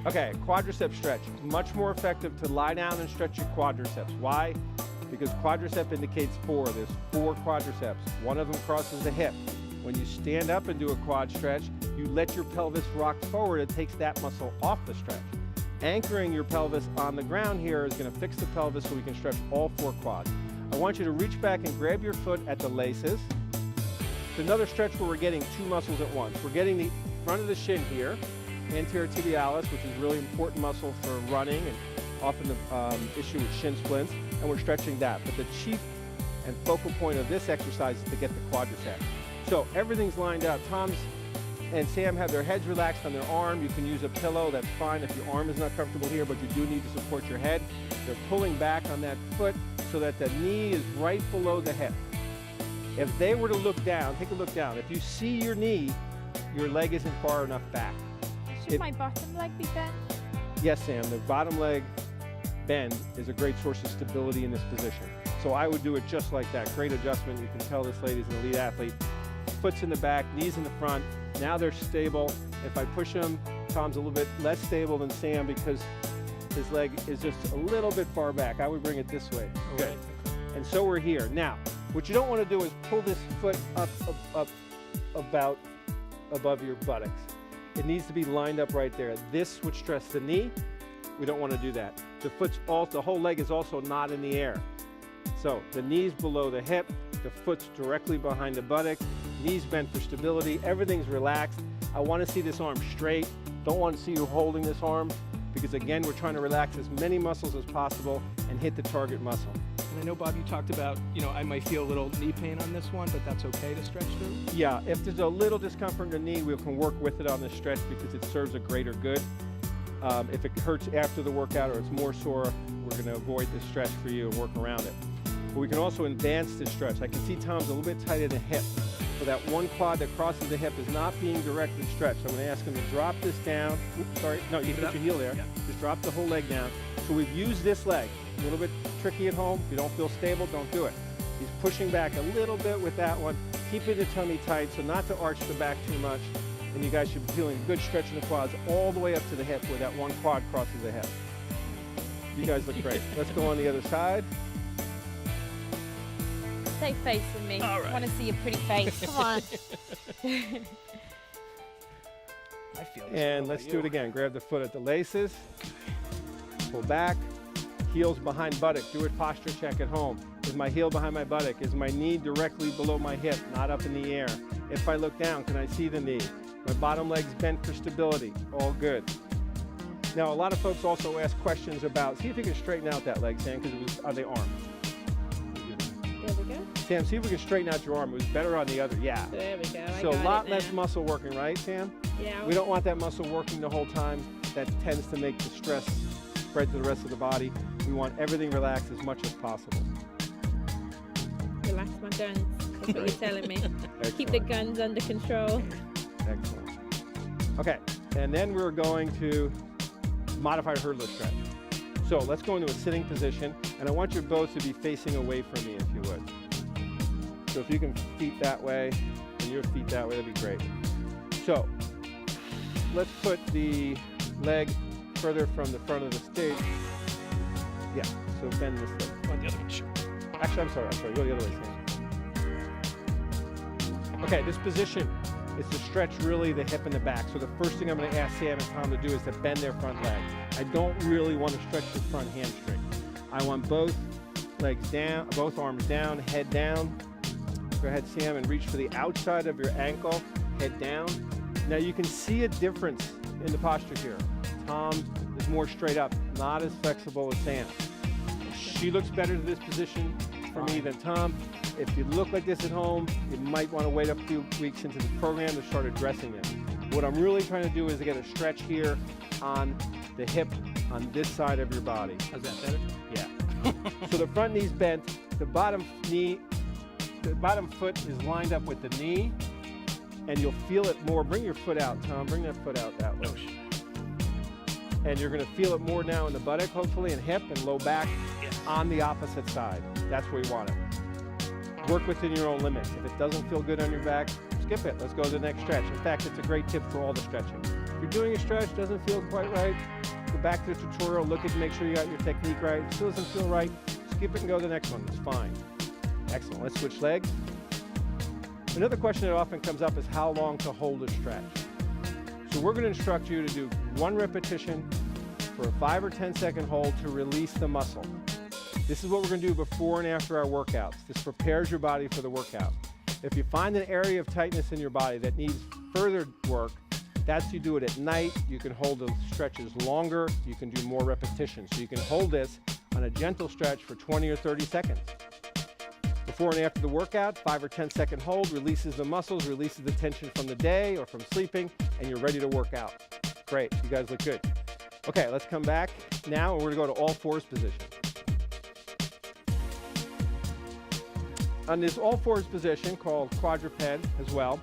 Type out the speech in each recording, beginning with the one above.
Okay, quadricep stretch. Much more effective to lie down and stretch your quadriceps. Why? Because quadricep indicates 4. There's 4 quadriceps. One of them crosses the hip. When you stand up and do a quad stretch, you let your pelvis rock forward. It takes that muscle off the stretch. Anchoring your pelvis on the ground here is going to fix the pelvis so we can stretch all 4 quads. I want you to reach back and grab your foot at the laces. It's another stretch where we're getting 2 muscles at once. We're getting the front of the shin here, anterior tibialis, which is a really important muscle for running and often the issue with shin splints, and we're stretching that. But the chief and focal point of this exercise is to get the quadricep. So everything's lined up. Tom and Sam have their heads relaxed on their arm. You can use a pillow, that's fine if your arm is not comfortable here, but you do need to support your head. They're pulling back on that foot so that the knee is right below the hip. If they were to look down, take a look down. If you see your knee, your leg isn't far enough back. Should my bottom leg be bent? Yes, Sam, the bottom leg bend is a great source of stability in this position. So I would do it just like that. Great adjustment. You can tell this lady's an elite athlete. Foot's in the back, knees in the front. Now they're stable. If I push them, Tom's a little bit less stable than Sam because his leg is just a little bit far back. I would bring it this way. Good. And so we're here. Now, what you don't want to do is pull this foot up about above your buttocks. It needs to be lined up right there. This would stress the knee. We don't want to do that. The whole leg is also not in the air. So the knee's below the hip, the foot's directly behind the buttock, knees bent for stability, everything's relaxed. I want to see this arm straight. Don't want to see you holding this arm because again, we're trying to relax as many muscles as possible and hit the target muscle. And I know, Bob, you talked about, I might feel a little knee pain on this one, but that's okay to stretch through? Yeah, if there's a little discomfort in the knee, we can work with it on this stretch because it serves a greater good. If it hurts after the workout or it's more sore, we're going to avoid this stretch for you and work around it. But we can also advance this stretch. I can see Tom's a little bit tight at the hip. So that one quad that crosses the hip is not being directly stretched. So I'm going to ask him to drop this down. Oops, sorry. No, you put your heel there. Yeah. Just drop the whole leg down. So we've used this leg. A little bit tricky at home. If you don't feel stable, don't do it. He's pushing back a little bit with that one. Keeping the tummy tight so not to arch the back too much. And you guys should be feeling good stretch in the quads all the way up to the hip where that one quad crosses the hip. You guys look great. Let's go on the other side. Stay facing me. All right. I want to see your pretty face. Come on. I feel this. And let's do it again. Grab the foot at the laces. Pull back. Heels behind buttock. Do a posture check at home. Is my heel behind my buttock? Is my knee directly below my hip, not up in the air? If I look down, can I see the knee? My bottom leg's bent for stability. All good. Now, a lot of folks also ask questions about, see if you can straighten out that leg, Sam, because it was on the arm. There we go. Sam, see if we can straighten out your arm. It was better on the other. Yeah. There we go. So a lot less muscle working, right, Sam? Yeah. We don't want that muscle working the whole time. That tends to make the stress spread to the rest of the body. We want everything relaxed as much as possible. Relax my guns. That's what you're telling me. Keep the guns under control. Excellent. Okay, and then we're going to modified hurdler stretch. So let's go into a sitting position, and I want you both to be facing away from me, if you would. So if you can feet that way, and your feet that way, that'd be great. So let's put the leg further from the front of the stage. Yeah, so bend this leg. On the other one, sure. Actually, I'm sorry, go the other way, Sam. Okay, this position is to stretch really the hip and the back. So the first thing I'm going to ask Sam and Tom to do is to bend their front leg. I don't really want to stretch the front hamstring. I want both legs down, both arms down, head down. Go ahead, Sam, and reach for the outside of your ankle, head down. Now you can see a difference in the posture here. Tom is more straight up, not as flexible as Sam. She looks better to this position for me than Tom. If you look like this at home, you might want to wait a few weeks into the program to start addressing it. What I'm really trying to do is to get a stretch here on the hip on this side of your body. How's that better? Yeah. So the front knee's bent, the bottom foot is lined up with the knee, and you'll feel it more. Bring your foot out, Tom. Bring that foot out that way. And you're going to feel it more now in the buttock, hopefully, and hip and low back on the opposite side. That's where you want it. Work within your own limits. If it doesn't feel good on your back, skip it. Let's go to the next stretch. In fact, it's a great tip for all the stretching. If you're doing a stretch, doesn't feel quite right, go back to the tutorial, look at, make sure you got your technique right. If it still doesn't feel right, skip it and go to the next one. It's fine. Excellent. Let's switch legs. Another question that often comes up is how long to hold a stretch. So we're going to instruct you to do 1 repetition for a 5 or 10 second hold to release the muscle. This is what we're going to do before and after our workouts. This prepares your body for the workout. If you find an area of tightness in your body that needs further work, that's you do it at night. You can hold the stretches longer. You can do more repetitions. So you can hold this on a gentle stretch for 20 or 30 seconds. Before and after the workout, 5 or 10 second hold releases the muscles, releases the tension from the day or from sleeping, and you're ready to work out. Great, you guys look good. Okay, let's come back now and we're gonna go to all fours position. On this all fours position, called quadruped as well,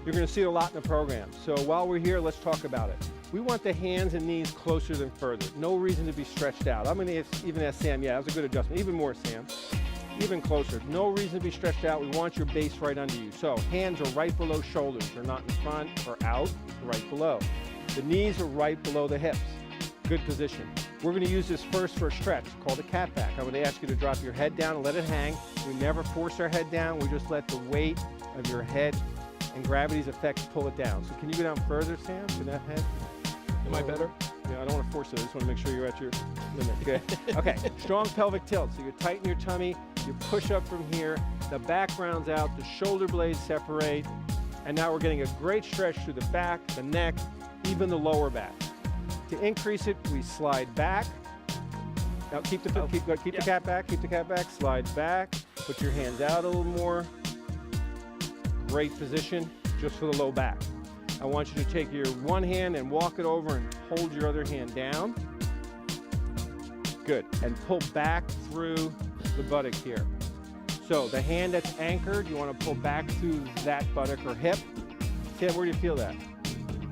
you're gonna see it a lot in the program. So while we're here, let's talk about it. We want the hands and knees closer than further. No reason to be stretched out. I'm gonna even ask Sam, yeah, that was a good adjustment. Even more, Sam. Even closer. No reason to be stretched out. We want your base right under you. So hands are right below shoulders. They're not in front or out, right below. The knees are right below the hips. Good position. We're going to use this first for a stretch called a cat back. I'm going to ask you to drop your head down and let it hang. We never force our head down. We just let the weight of your head and gravity's effects pull it down. So can you go down further, Sam, to that head? Am I better? Yeah, I don't want to force it. I just want to make sure you're at your limit. Good. Okay, strong pelvic tilt. So you tighten your tummy, you push up from here, the back rounds out, the shoulder blades separate, and now we're getting a great stretch through the back, the neck, even the lower back. To increase it, we slide back. Now keep the cat back, keep the cat back, slide back, put your hands out a little more. Great position just for the low back. I want you to take your one hand and walk it over and hold your other hand down. Good, and pull back through the buttock here. So the hand that's anchored, you want to pull back through that buttock or hip. Sam, where do you feel that?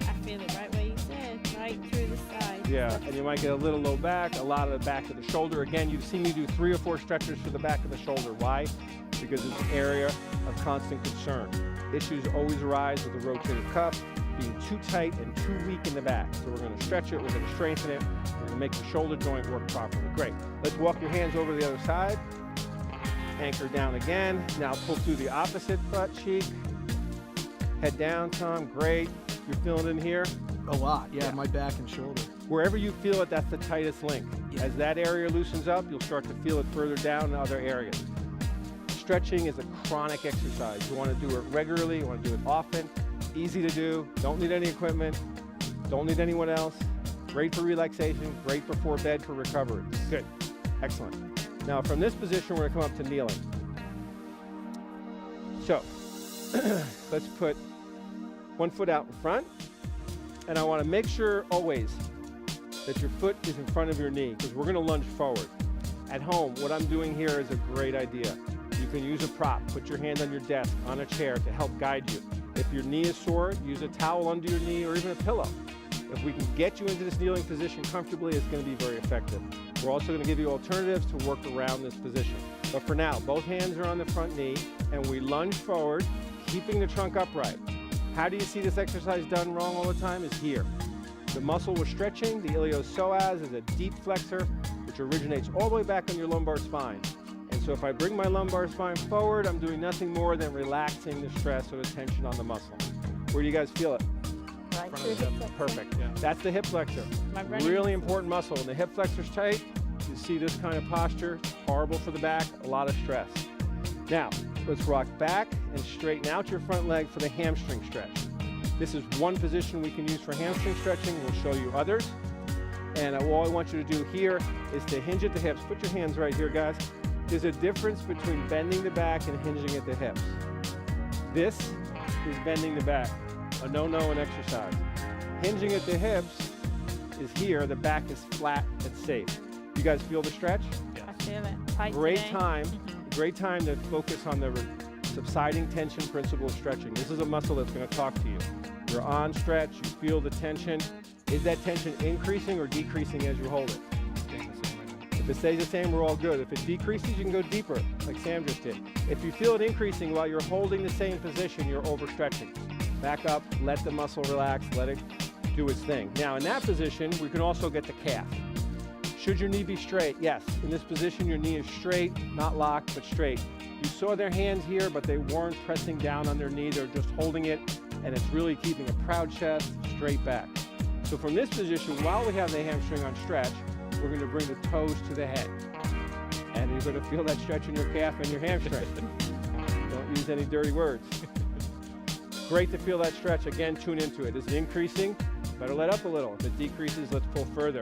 I feel it right where you said, right through the side. Yeah, and you might get a little low back, a lot of the back of the shoulder. Again, you've seen me do 3 or 4 stretches for the back of the shoulder. Why? Because it's an area of constant concern. Issues always arise with the rotator cuff being too tight and too weak in the back. So we're going to stretch it, we're going to strengthen it, we're going to make the shoulder joint work properly. Great. Let's walk your hands over to the other side. Anchor down again. Now pull through the opposite butt cheek. Head down, Tom. Great. You're feeling it in here? A lot, yeah, my back and shoulder. Wherever you feel it, that's the tightest link. Yeah. As that area loosens up, you'll start to feel it further down in other areas. Stretching is a chronic exercise. You want to do it regularly, you want to do it often, easy to do, don't need any equipment, don't need anyone else. Great for relaxation, great before bed for recovery. Good, excellent. Now from this position, we're going to come up to kneeling. So let's put one foot out in front, and I want to make sure always that your foot is in front of your knee because we're going to lunge forward. At home, what I'm doing here is a great idea. You can use a prop, put your hand on your desk, on a chair to help guide you. If your knee is sore, use a towel under your knee or even a pillow. If we can get you into this kneeling position comfortably, it's going to be very effective. We're also going to give you alternatives to work around this position. But for now, both hands are on the front knee and we lunge forward, keeping the trunk upright. How do you see this exercise done wrong all the time? Is here. The muscle we're stretching, the iliopsoas, is a deep flexor, which originates all the way back on your lumbar spine. And so if I bring my lumbar spine forward, I'm doing nothing more than relaxing the stress or the tension on the muscle. Where do you guys feel it? Right through the hip flexor. Perfect. Yeah. That's the hip flexor. Really important muscle. When the hip flexor's tight, you see this kind of posture. Horrible for the back, a lot of stress. Now, let's rock back and straighten out your front leg for the hamstring stretch. This is one position we can use for hamstring stretching. We'll show you others. And all I want you to do here is to hinge at the hips. Put your hands right here, guys. There's a difference between bending the back and hinging at the hips. This is bending the back, a no-no in exercise. Hinging at the hips is here, the back is flat and safe. You guys feel the stretch? I feel it. Tight Great today. great time to focus on the subsiding tension principle of stretching. This is a muscle that's going to talk to you. You're on stretch, you feel the tension. Is that tension increasing or decreasing as you hold it? If it stays the same, we're all good. If it decreases, you can go deeper, like Sam just did. If you feel it increasing while you're holding the same position, you're overstretching. Back up, let the muscle relax, let it do its thing. Now in that position, we can also get the calf. Should your knee be straight? Yes. In this position, your knee is straight, not locked, but straight. You saw their hands here, but they weren't pressing down on their knee. They're just holding it, and it's really keeping a proud chest, straight back. So from this position, while we have the hamstring on stretch, we're going to bring the toes to the head. And you're going to feel that stretch in your calf and your hamstring. Don't use any dirty words. Great to feel that stretch. Again, tune into it. Is it increasing? Better let up a little. If it decreases, let's pull further.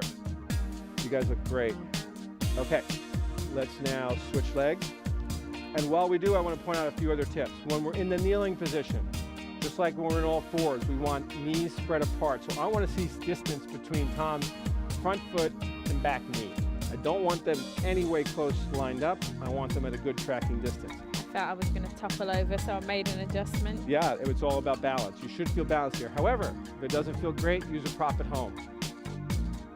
You guys look great. Okay, let's now switch legs. And while we do, I want to point out a few other tips. When we're in the kneeling position, just like when we're in all fours, we want knees spread apart. So I want to see distance between Tom's front foot and back knee. I don't want them any way close lined up. I want them at a good tracking distance. I felt I was going to topple over, so I made an adjustment. Yeah, it's all about balance. You should feel balanced here. However, if it doesn't feel great, use a prop at home.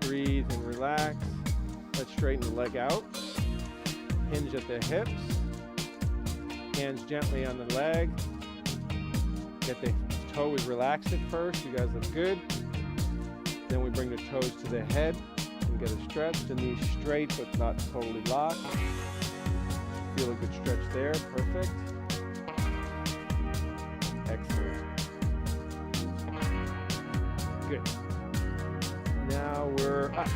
Breathe and relax. Let's straighten the leg out. Hinge at the hips. Hands gently on the leg. Get the toe is relaxed at first. You guys look good. Then we bring the toes to the head and get a stretch. The knees straight but not totally locked. Feel a good stretch there. Perfect. Excellent. Good. Now we're up.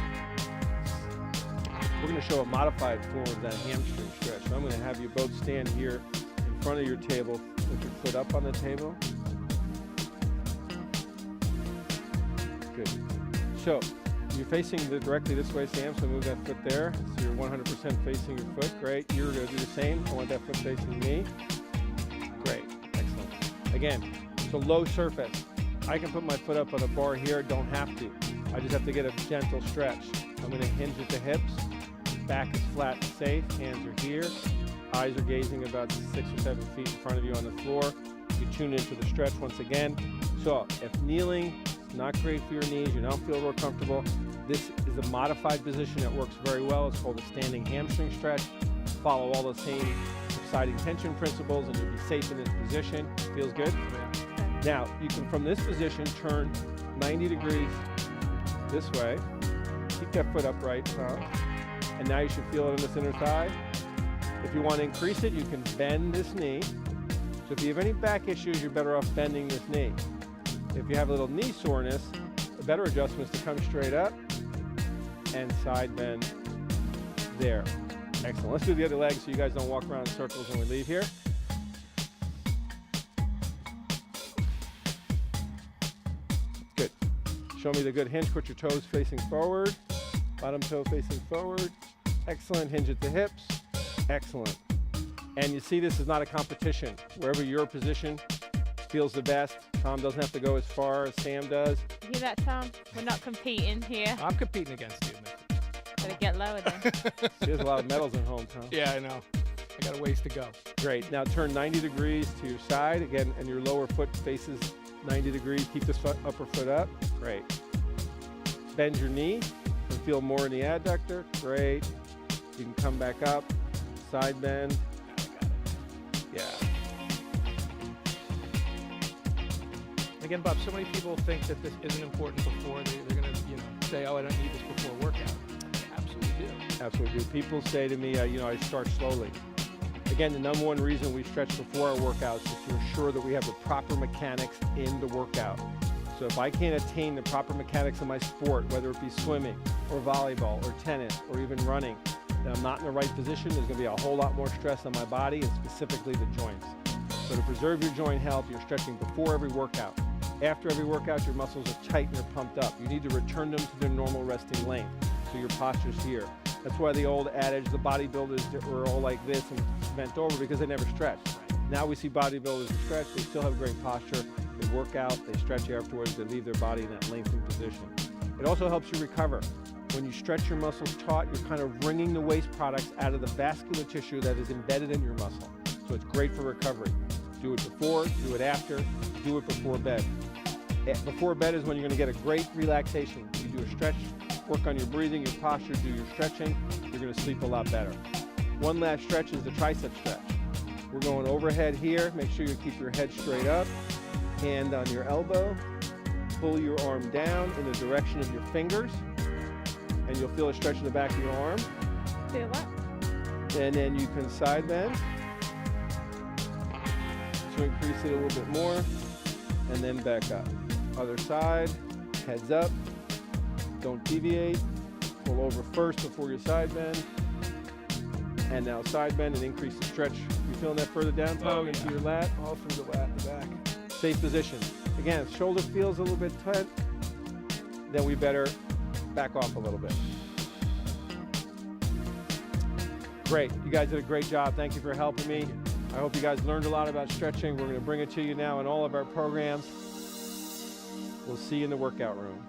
We're going to show a modified form of that hamstring stretch. So I'm going to have you both stand here in front of your table with your foot up on the table. Good. So you're facing directly this way, Sam, so move that foot there. So you're 100% facing your foot. Great. You're going to do the same. I want that foot facing me. Great. Excellent. Again, it's a low surface. I can put my foot up on a bar here. Don't have to. I just have to get a gentle stretch. I'm going to hinge at the hips. Back is flat and safe. Hands are here. Eyes are gazing about 6 or 7 feet in front of you on the floor. You tune into the stretch once again. So if kneeling is not great for your knees, you don't feel real comfortable, this is a modified position that works very well. It's called a standing hamstring stretch. Follow all the same subsiding tension principles and you'll be safe in this position. Feels good? Now, you can, from this position, turn 90 degrees this way. Keep that foot upright, Tom. And now you should feel it in this inner thigh. If you want to increase it, you can bend this knee. So if you have any back issues, you're better off bending this knee. If you have a little knee soreness, a better adjustment is to come straight up and side bend there. Excellent. Let's do the other leg so you guys don't walk around in circles when we leave here. Good. Show me the good hinge. Put your toes facing forward. Bottom toe facing forward. Excellent. Hinge at the hips. Excellent. And you see this is not a competition. Wherever your position feels the best. Tom doesn't have to go as far as Sam does. You hear that, Tom? We're not competing here. I'm competing against you, Nick. Better get lower then. There's a lot of medals at home, Tom. Yeah, I know. I got a ways to go. Great. Now turn 90 degrees to your side again, and your lower foot faces 90 degrees. Keep this upper foot up. Great. Bend your knee and feel more in the adductor. Great. You can come back up. Side bend. Yeah. Again, Bob, so many people think that this isn't important before. They're going to, say, oh, I don't need this before workout. Absolutely do. Absolutely do. People say to me, I start slowly. Again, the number one reason we stretch before our workouts is to ensure that we have the proper mechanics in the workout. So if I can't attain the proper mechanics of my sport, whether it be swimming or volleyball or tennis or even running, then I'm not in the right position. There's going to be a whole lot more stress on my body and specifically the joints. So to preserve your joint health, you're stretching before every workout. After every workout, your muscles are tight and they're pumped up. You need to return them to their normal resting length, so your posture's here. That's why the old adage, the bodybuilders were all like this and bent over because they never stretched. Now we see bodybuilders who stretch, they still have great posture, they work out, they stretch afterwards, they leave their body in that lengthened position. It also helps you recover. When you stretch your muscles taut, you're kind of wringing the waste products out of the vascular tissue that is embedded in your muscle. So it's great for recovery. Do it before, do it after, do it before bed. Before bed is when you're going to get a great relaxation. You do a stretch, work on your breathing, your posture, do your stretching, you're going to sleep a lot better. One last stretch is the tricep stretch. We're going overhead here. Make sure you keep your head straight up, hand on your elbow, pull your arm down in the direction of your fingers, and you'll feel a stretch in the back of your arm. Feel what? And then you can side bend to increase it a little bit more, and then back up. Other side, heads up, don't deviate. Pull over first before you side bend. And now side bend and increase the stretch. You feeling that further down, Tom, into your lat? All through the lat, the back. Safe position. Again, if shoulder feels a little bit tight, then we better back off a little bit. Great. You guys did a great job. Thank you for helping me. I hope you guys learned a lot about stretching. We're going to bring it to you now in all of our programs. We'll see you in the workout room.